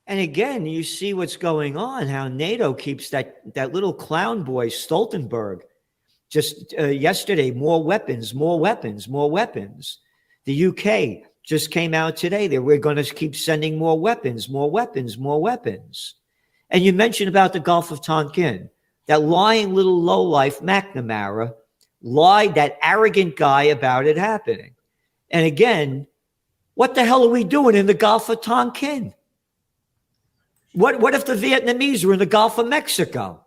And again, you see what's going on, how NATO keeps that little clown boy, Stoltenberg, just yesterday, more weapons, more weapons, more weapons. The UK just came out today that we're going to keep sending more weapons, more weapons, more weapons. And you mentioned about the Gulf of Tonkin, that lying little lowlife McNamara lied, that arrogant guy, about it happening. And again, what the hell are we doing in the Gulf of Tonkin? What if the Vietnamese were in the Gulf of Mexico?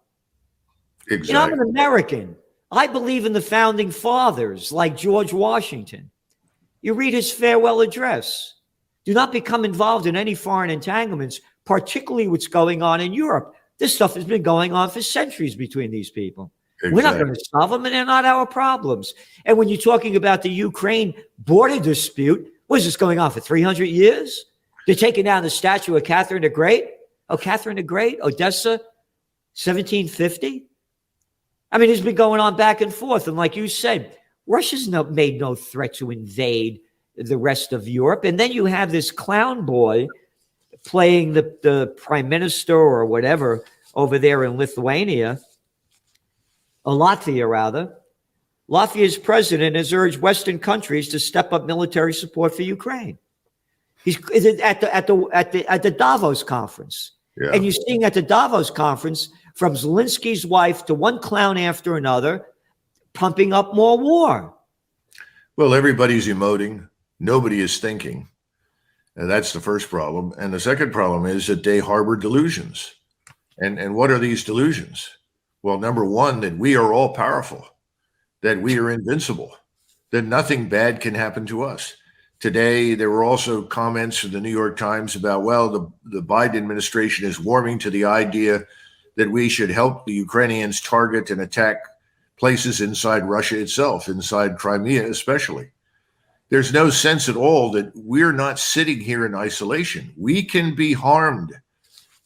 Exactly. You know, I'm an American. I believe in the founding fathers like George Washington. You read his farewell address. Do not become involved in any foreign entanglements, particularly what's going on in Europe. This stuff has been going on for centuries between these people. Exactly. We're not going to solve them, and they're not our problems. And when you're talking about the Ukraine border dispute, what is this going on for 300 years? They're taking down the statue of Catherine the Great. Oh, Catherine the Great, Odessa, 1750. I mean, it's been going on back and forth. And like you said, Russia's made no threat to invade the rest of Europe. And then you have this clown boy playing the prime minister or whatever over there in Lithuania, or Latvia rather. Latvia's president has urged Western countries to step up military support for Ukraine. He's at the Davos conference. Yeah. And you're seeing at the Davos conference, from Zelensky's wife to one clown after another, pumping up more war. Well, everybody's emoting. Nobody is thinking. And that's the first problem. And the second problem is that they harbor delusions. And what are these delusions? Well, number one, that we are all powerful, that we are invincible, that nothing bad can happen to us. Today, there were also comments from the New York Times about, well, the Biden administration is warming to the idea that we should help the Ukrainians target and attack places inside Russia itself, inside Crimea especially. There's no sense at all that we're not sitting here in isolation. We can be harmed.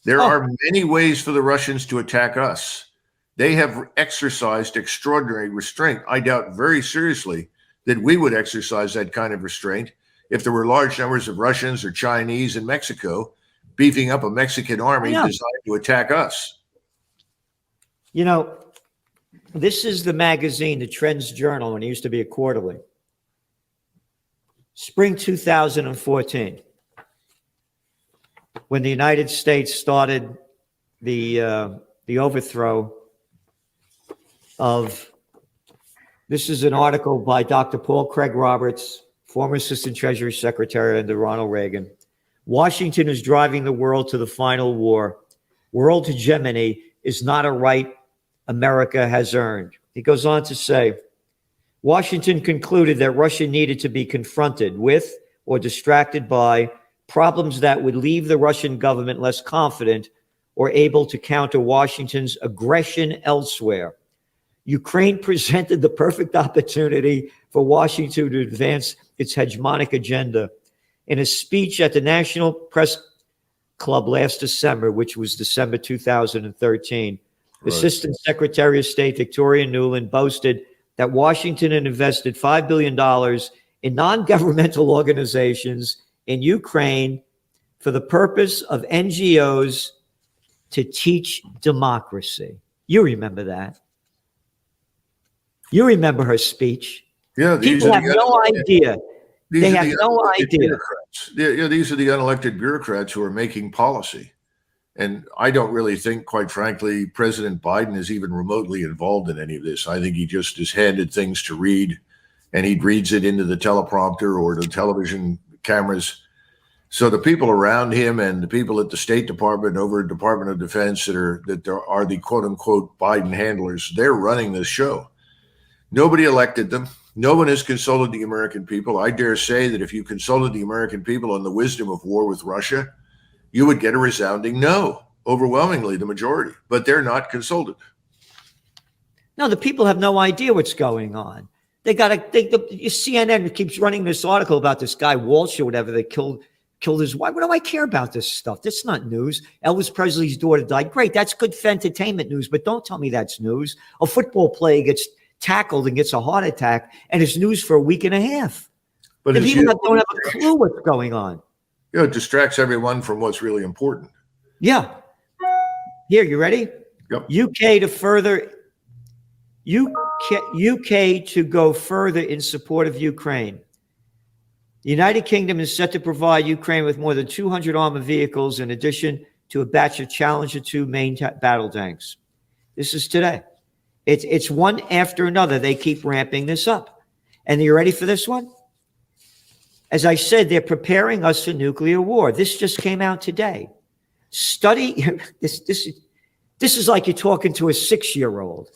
There are many ways for the Russians to attack us. They have exercised extraordinary restraint. I doubt very seriously that we would exercise that kind of restraint if there were large numbers of Russians or Chinese in Mexico beefing up a Mexican army designed to attack us. You know, this is the magazine, the Trends Journal, and it used to be a quarterly. Spring 2014, when the United States started the overthrow of, this is an article by Dr. Paul Craig Roberts, former Assistant Treasury Secretary under Ronald Reagan. Washington is driving the world to the final war. World hegemony is not a right America has earned. He goes on to say, Washington concluded that Russia needed to be confronted with or distracted by problems that would leave the Russian government less confident or able to counter Washington's aggression elsewhere. Ukraine presented the perfect opportunity for Washington to advance its hegemonic agenda. In a speech at the National Press Club last December, which was December 2013, Assistant Secretary of State Victoria Nuland boasted that Washington had invested $5 billion in non-governmental organizations in Ukraine for the purpose of NGOs to teach democracy. You remember that. You remember her speech. Yeah, people have no idea. They have no idea. These are the unelected bureaucrats who are making policy. And I don't really think, quite frankly, President Biden is even remotely involved in any of this. I think he just is handed things to read, and he reads it into the teleprompter or the television cameras. So the people around him and the people at the State Department, over at Department of Defense that are the quote unquote Biden handlers, they're running this show. Nobody elected them. No one has consulted the American people. I dare say that if you consulted the American people on the wisdom of war with Russia, you would get a resounding no, overwhelmingly the majority, but they're not consulted. No, the people have no idea what's going on. They got to, CNN keeps running this article about this guy, Walsh or whatever, that killed his wife. What do I care about this stuff? That's not news. Elvis Presley's daughter died. Great. That's good for entertainment news, but don't tell me that's news. A football player gets tackled and gets a heart attack, and it's news for a week and a half. But the people don't have a clue what's going on. It distracts everyone from what's really important. Yeah. Here, you ready? Yep. UK to go further in support of Ukraine. The United Kingdom is set to provide Ukraine with more than 200 armored vehicles in addition to a batch of Challenger 2 main battle tanks. This is today. It's one after another. They keep ramping this up. And you ready for this one? As I said, they're preparing us for nuclear war. This just came out today. Study, this is like you're talking to a 6-year-old.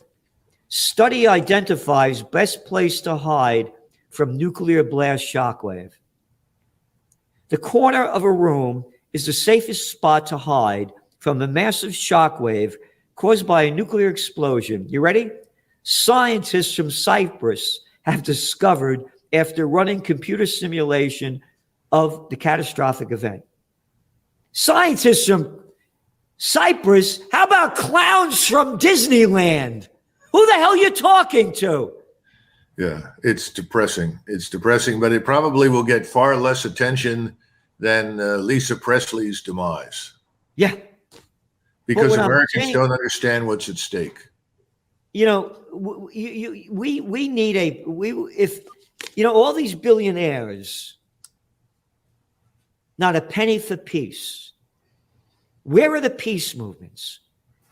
Study identifies best place to hide from nuclear blast shockwave. The corner of a room is the safest spot to hide from the massive shockwave caused by a nuclear explosion. You ready? Scientists from Cyprus have discovered after running computer simulation of the catastrophic event. Scientists from Cyprus? How about clowns from Disneyland? Who the hell are you talking to? Yeah, it's depressing. It's depressing, but it probably will get far less attention than Lisa Presley's demise. Yeah. Because Americans don't understand what's at stake. You know, we need all these billionaires, not a penny for peace. Where are the peace movements?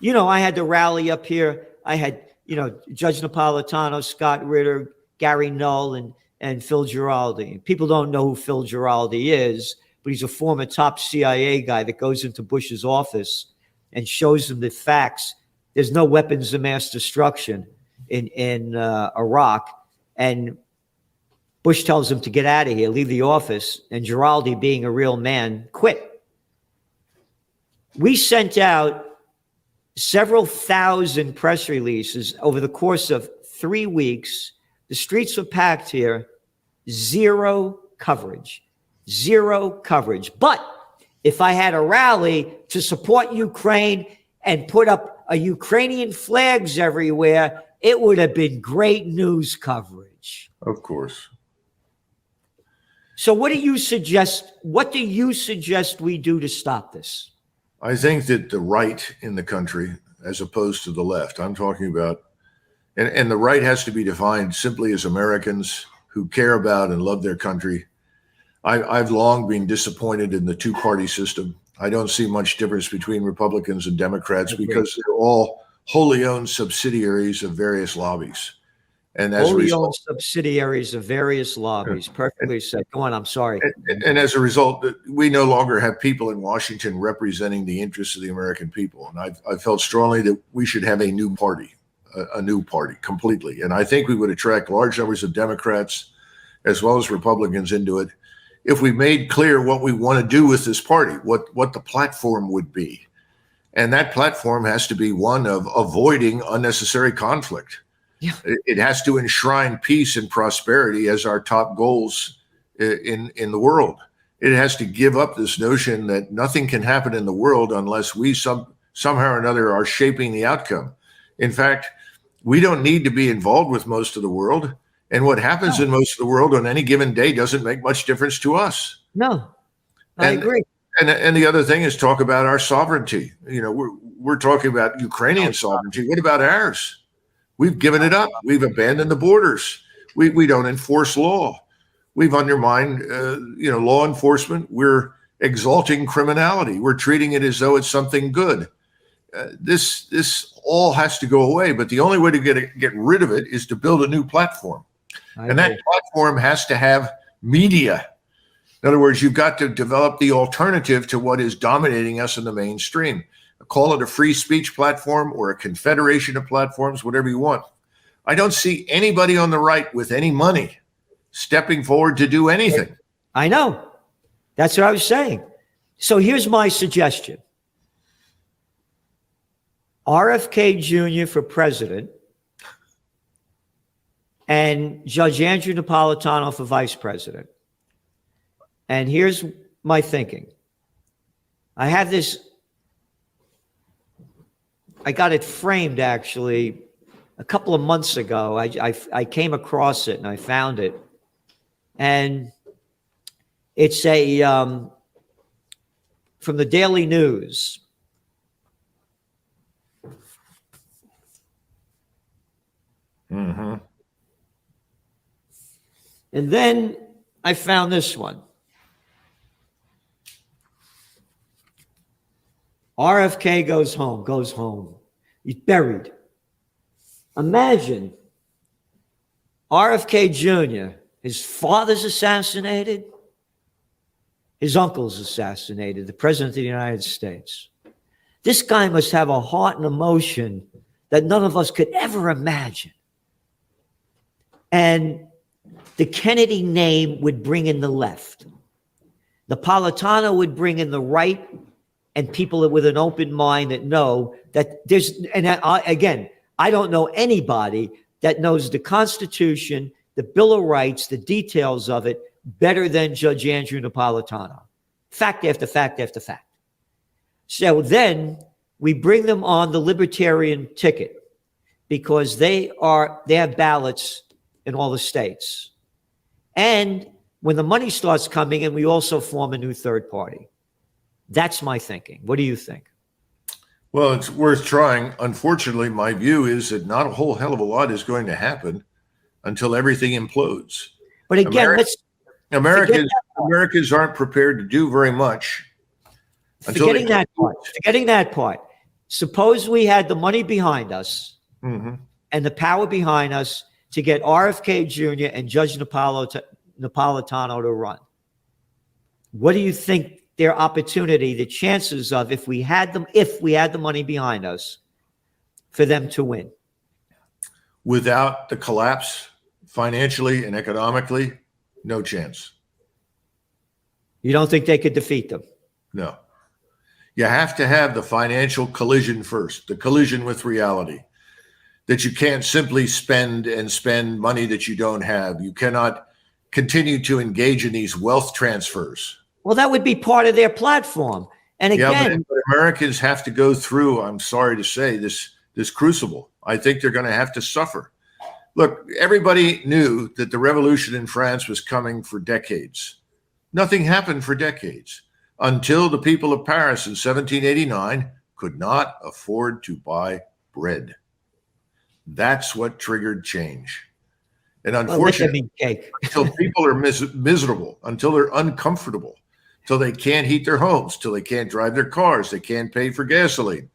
You know, I had the rally up here. I had, Judge Napolitano, Scott Ritter, Gary Null, and Phil Giraldi. People don't know who Phil Giraldi is, but he's a former top CIA guy that goes into Bush's office and shows them the facts. There's no weapons of mass destruction in Iraq. And Bush tells him to get out of here, leave the office. And Giraldi, being a real man, quit. We sent out several thousand press releases over the course of 3 weeks. The streets were packed here. Zero coverage. But if I had a rally to support Ukraine and put up a Ukrainian flags everywhere, it would have been great news coverage. Of course. So what do you suggest? What do you suggest we do to stop this? I think that the right in the country, as opposed to the left, I'm talking about, and the right has to be defined simply as Americans who care about and love their country. I've long been disappointed in the two-party system. I don't see much difference between Republicans and Democrats because they're all wholly owned subsidiaries of various lobbies. And as wholly owned subsidiaries of various lobbies. Perfectly said. Go on, I'm sorry. And as a result, we no longer have people in Washington representing the interests of the American people. And I felt strongly that we should have a new party completely. And I think we would attract large numbers of Democrats as well as Republicans into it if we made clear what we want to do with this party, what the platform would be. And that platform has to be one of avoiding unnecessary conflict. Yeah. It has to enshrine peace and prosperity as our top goals in the world. It has to give up this notion that nothing can happen in the world unless we somehow or another are shaping the outcome. In fact, we don't need to be involved with most of the world. And what happens in most of the world on any given day doesn't make much difference to us. No, I agree. And the other thing is talk about our sovereignty. We're talking about Ukrainian sovereignty. What about ours? We've given it up. We've abandoned the borders. We don't enforce law. We've undermined, law enforcement. We're exalting criminality. We're treating it as though it's something good. This all has to go away. But the only way to get rid of it is to build a new platform. And that platform has to have media. In other words, you've got to develop the alternative to what is dominating us in the mainstream. Call it a free speech platform or a confederation of platforms, whatever you want. I don't see anybody on the right with any money stepping forward to do anything. I know. That's what I was saying. So here's my suggestion. RFK Jr. for president and Judge Andrew Napolitano for vice president. And here's my thinking. I got it framed actually a couple of months ago. I came across it and I found it. And it's from the Daily News. Mm-hmm. And then I found this one. RFK goes home. He's buried. Imagine RFK Jr., his father's assassinated, his uncle's assassinated, the President of the United States. This guy must have a heart and emotion that none of us could ever imagine. And the Kennedy name would bring in the left. Napolitano would bring in the right, and people with an open mind that know that there's, and again, I don't know anybody that knows the Constitution, the Bill of Rights, the details of it better than Judge Andrew Napolitano. Fact after fact after fact. So then we bring them on the libertarian ticket because they have ballots in all the states. And when the money starts coming in, we also form a new third party. That's my thinking. What do you think? Well, it's worth trying. Unfortunately, my view is that not a whole hell of a lot is going to happen until everything implodes. But again, Americans aren't prepared to do very much. Forgetting that part. Suppose we had the money behind us mm-hmm. and the power behind us to get RFK Jr. and Judge Napolitano to run. What do you think their opportunity, the chances of, if we had the money behind us, for them to win? Without the collapse financially and economically, no chance. You don't think they could defeat them? No. You have to have the financial collision first, the collision with reality, that you can't simply spend money that you don't have. You cannot continue to engage in these wealth transfers. Well, that would be part of their platform. And again, but Americans have to go through, I'm sorry to say, this crucible. I think they're going to have to suffer. Look, everybody knew that the revolution in France was coming for decades. Nothing happened for decades until the people of Paris in 1789 could not afford to buy bread. That's what triggered change. And unfortunately, until people are miserable, until they're uncomfortable, till they can't heat their homes, till they can't drive their cars, they can't pay for gasoline.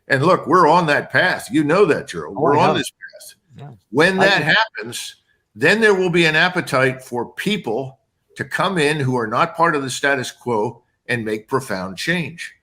And look, we're on that path. You know that, Gerald. We're on this path. Yeah. When that happens, then there will be an appetite for people to come in who are not part of the status quo and make profound change.